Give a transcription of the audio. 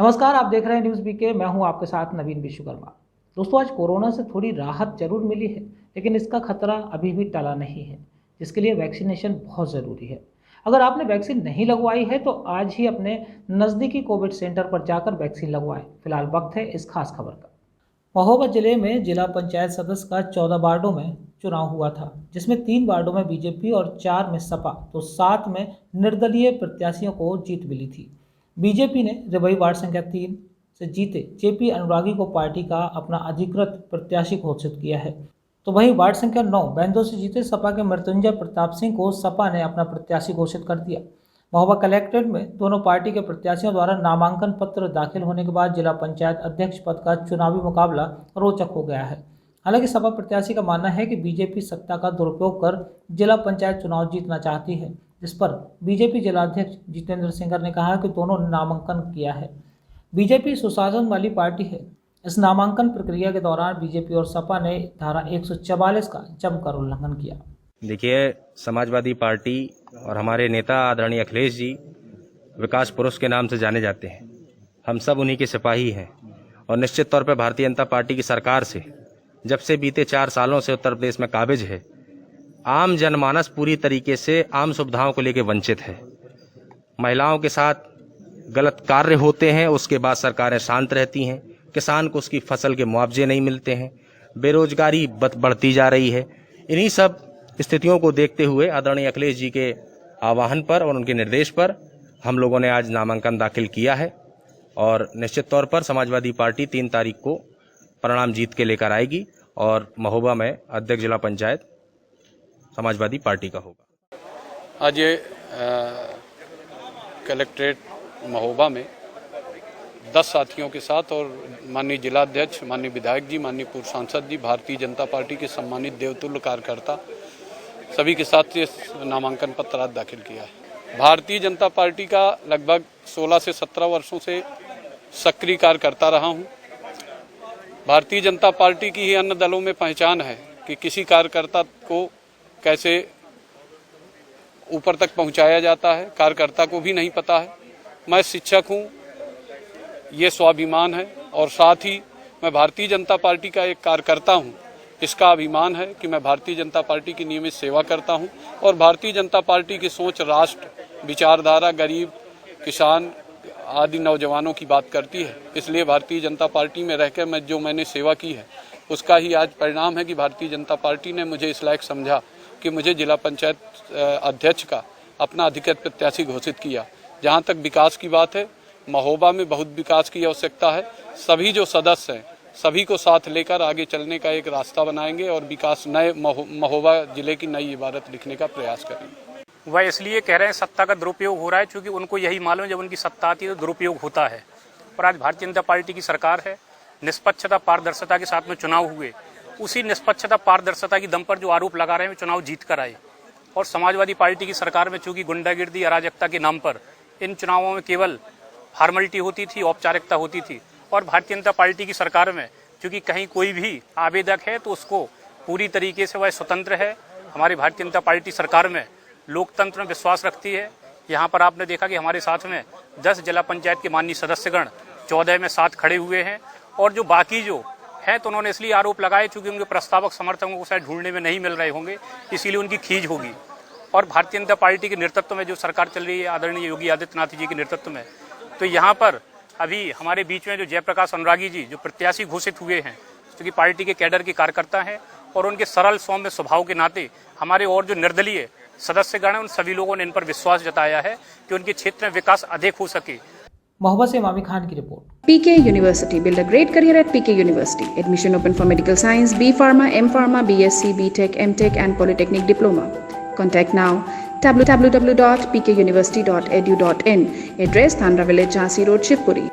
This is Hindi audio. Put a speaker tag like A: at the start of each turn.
A: नमस्कार, आप देख रहे हैं न्यूज़ बीके। मैं हूं आपके साथ नवीन विश्वकर्मा। दोस्तों, आज कोरोना से थोड़ी राहत जरूर मिली है, लेकिन इसका खतरा अभी भी टला नहीं है, जिसके लिए वैक्सीनेशन बहुत ज़रूरी है। अगर आपने वैक्सीन नहीं लगवाई है तो आज ही अपने नज़दीकी कोविड सेंटर पर जाकर वैक्सीन लगवाएं। फिलहाल वक्त है इस खास खबर का। महोबा जिले में जिला पंचायत सदस्य का 14 वार्डों में चुनाव हुआ था, जिसमें 3 वार्डों में बीजेपी और 4 में सपा तो 7 में निर्दलीय प्रत्याशियों को जीत मिली थी। बीजेपी ने रिबई वार्ड संख्या 3 से जीते जेपी अनुरागी को पार्टी का अपना अधिकृत प्रत्याशी घोषित किया है, तो वहीं वार्ड संख्या 9 बैंदो से जीते सपा के मृत्युंजय प्रताप सिंह को सपा ने अपना प्रत्याशी घोषित कर दिया। महोबा कलेक्ट्रेट में दोनों पार्टी के प्रत्याशियों द्वारा नामांकन पत्र दाखिल होने के बाद जिला पंचायत अध्यक्ष पद का चुनावी मुकाबला रोचक हो गया है। हालांकि सपा प्रत्याशी का मानना है कि बीजेपी सत्ता का दुरुपयोग कर जिला पंचायत चुनाव जीतना चाहती है, जिस पर बीजेपी जिलाध्यक्ष जितेंद्र सिंगर ने कहा कि दोनों ने नामांकन किया है। बीजेपी सुशासन वाली पार्टी है। इस नामांकन प्रक्रिया के दौरान बीजेपी और सपा ने धारा 144 का जमकर उल्लंघन किया।
B: देखिए, समाजवादी पार्टी और हमारे नेता आदरणीय अखिलेश जी विकास पुरुष के नाम से जाने जाते हैं। हम सब उन्हीं के सिपाही हैं और निश्चित तौर पर भारतीय जनता पार्टी की सरकार से जब से बीते 4 सालों से उत्तर प्रदेश में काबिज है, आम जनमानस पूरी तरीके से आम सुविधाओं को लेकर वंचित है। महिलाओं के साथ गलत कार्य होते हैं, उसके बाद सरकारें शांत रहती हैं। किसान को उसकी फसल के मुआवजे नहीं मिलते हैं, बेरोजगारी बढ़ती जा रही है। इन्हीं सब स्थितियों को देखते हुए आदरणीय अखिलेश जी के आह्वान पर और उनके निर्देश पर हम लोगों ने आज नामांकन दाखिल किया है और निश्चित तौर पर समाजवादी पार्टी 3 तारीख को परिणाम जीत के लेकर आएगी और महोबा में अध्यक्ष जिला पंचायत समाजवादी पार्टी का होगा।
C: आज ये कलेक्ट्रेट महोबा में 10 साथियों के साथ और माननीय जिलाध्यक्ष, माननीय विधायक जी, माननीय पूर्व सांसद जी, भारतीय जनता पार्टी के सम्मानित देवतुल्य कार्यकर्ता सभी के साथ ये नामांकन पत्र आज दाखिल किया है। भारतीय जनता पार्टी का लगभग 16 से 17 वर्षों से सक्रिय कार्यकर्ता रहा हूँ। भारतीय जनता पार्टी की ही अन्य दलों में पहचान है कि किसी कार्यकर्ता को कैसे ऊपर तक पहुंचाया जाता है, कार्यकर्ता को भी नहीं पता है। मैं शिक्षक हूं, ये स्वाभिमान है, और साथ ही मैं भारतीय जनता पार्टी का एक कार्यकर्ता हूं, इसका अभिमान है कि मैं भारतीय जनता पार्टी की नियमित सेवा करता हूं और भारतीय जनता पार्टी की सोच राष्ट्र, विचारधारा, गरीब, किसान आदि नौजवानों की बात करती है। इसलिए भारतीय जनता पार्टी में रहकर मैंने सेवा की है, उसका ही आज परिणाम है कि भारतीय जनता पार्टी ने मुझे इस लायक समझा कि मुझे जिला पंचायत अध्यक्ष का अपना अधिकृत प्रत्याशी घोषित किया। जहां तक विकास की बात है, महोबा में बहुत विकास की आवश्यकता है। सभी जो सदस्य हैं, सभी को साथ लेकर आगे चलने का एक रास्ता बनाएंगे और विकास नए महोबा जिले की नई इबारत लिखने का प्रयास करेंगे।
D: वह इसलिए कह रहे हैं सत्ता का दुरुपयोग हो रहा है, क्योंकि उनको यही मालूम है जब उनकी सत्ता आती है तो दुरुपयोग होता है। और आज भारतीय जनता पार्टी की सरकार है, निष्पक्षता पारदर्शिता के साथ में चुनाव हुए, उसी निष्पक्षता पारदर्शिता की दम पर जो आरोप लगा रहे हैं चुनाव जीत कर आए। और समाजवादी पार्टी की सरकार में चूंकि गुंडागिर्दी, अराजकता के नाम पर इन चुनावों में केवल फॉर्मेलिटी होती थी, औपचारिकता होती थी। और भारतीय जनता पार्टी की सरकार में चूंकि कहीं कोई भी आवेदक है तो उसको पूरी तरीके से वह स्वतंत्र है। हमारी भारतीय जनता पार्टी सरकार में लोकतंत्र में विश्वास रखती है। यहाँ पर आपने देखा कि हमारे साथ में 10 जिला पंचायत के माननीय सदस्यगण 14 में साथ खड़े हुए हैं, और जो बाकी जो है तो उन्होंने इसलिए आरोप लगाए क्योंकि उनके प्रस्तावक समर्थकों को शायद ढूंढने में नहीं मिल रहे होंगे, इसीलिए उनकी खींच होगी। और भारतीय जनता पार्टी के नेतृत्व में जो सरकार चल रही है आदरणीय योगी आदित्यनाथ जी के नेतृत्व में, तो यहाँ पर अभी हमारे बीच में जो जयप्रकाश अनुरागी जी जो प्रत्याशी घोषित हुए हैं, क्योंकि पार्टी के कैडर के कार्यकर्ता हैं और उनके सरल सौम्य स्वभाव के नाते हमारे और जो निर्दलीय सदस्यगण हैं उन सभी लोगों ने इन पर विश्वास जताया है कि उनके क्षेत्र में विकास अधिक हो सके।
A: महोबा से मामी खान की report.
E: PK University. Build a great career at PK University. Admission open for medical science, B Pharma, M Pharma, BSc, BTech, MTech and Polytechnic Diploma. Contact now www.pkuniversity.edu.in. Address Thandra Village, Jhansi Road, Shivpuri.